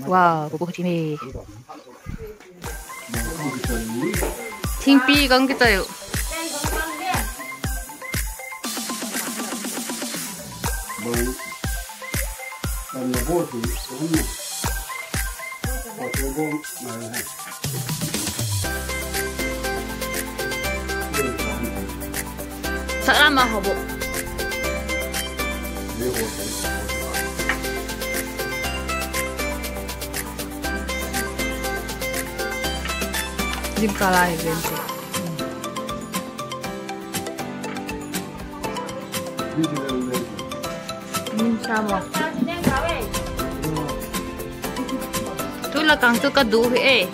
Wow, bố chị mì. Thiên pi con cái tiểu. Sợ lắm mà hả bộ. Dim kalah event. Sama. Tu là càng tu cả đủ hết.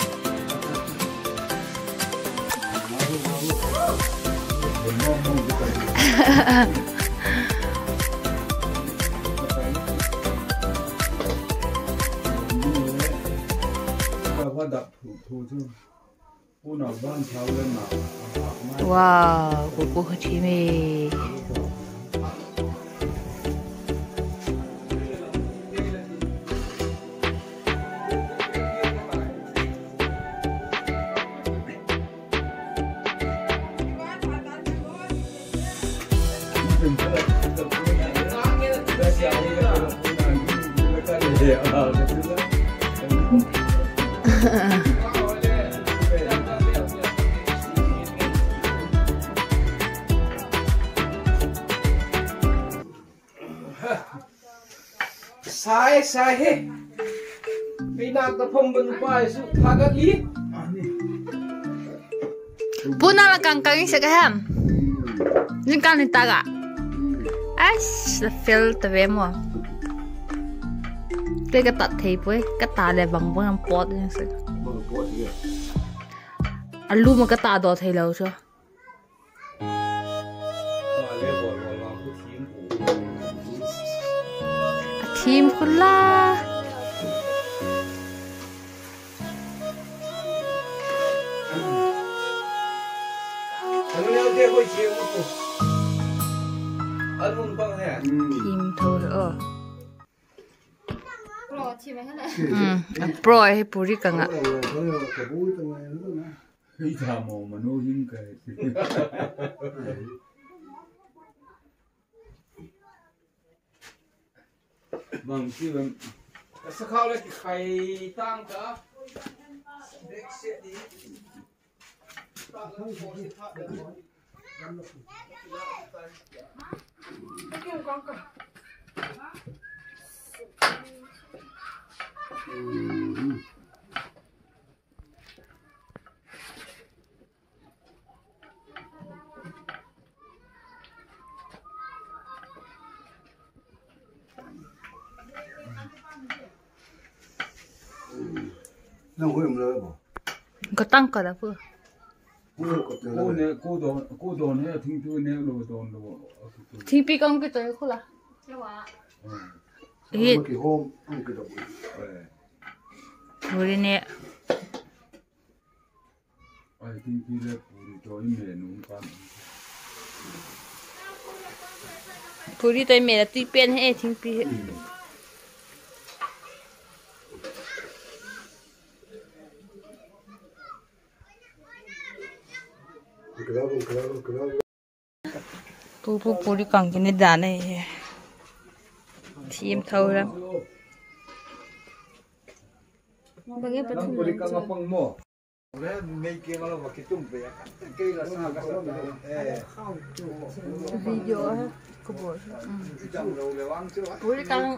Wow, bố chị mì. Sai he. Pinak ta phong bun pai su thagak li. Puna là càng càng sẽ cái ham. Nhưng càng thì ta cả. Ash, the feel the way more. Cái tạt thì với cái tạt này bằng bằng pot như thế. Alu mà cái tạt đó thì lâu chưa? Team con la. Team thôi rồi. Pro hay puri kang ạ. Vâng, chứ vâng. Sao khao lại cái khay tang cả. Đếch sẽ đi. Tang không có gì thắt được rồi. Cái kiểu con cả. Não foi um Có tăng cả đó vừa. cô đồn này thinh tu này đồ đồn đồ. Thiên pi con cái tới khô là. Hit. Cái hôm không cái đâu. Vừa nè. Ai thinh pi là puri cho im mẹ nung pan. Puri tới mẹ là tùy biến hết thiên pi hết. Pu puri càng cái này đàn này. Team thâu lắm. Bagi apa tu? Puri kang apang mo. Ora mấy kia ngalo ba kitum pe. Cái là sao cái sao. Video ha. Có bộ. Jam đâu le wang chu. Puri càng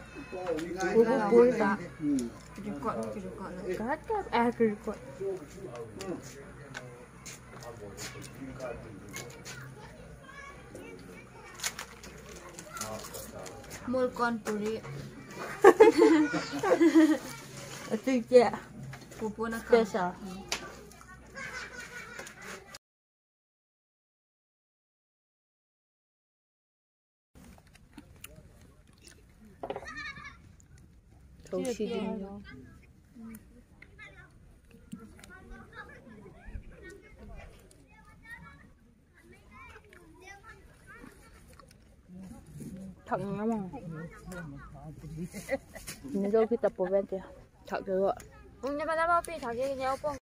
puri ta. Record. Kat record. Mol con puri. Itu je. Pupu nak. Biasa. Thấu xí đi. thằng lắm mà nếu đâu khi tập bộ bên thì thằng được rồi. Không, nhưng mà nó bao pin thằng kia nhau không?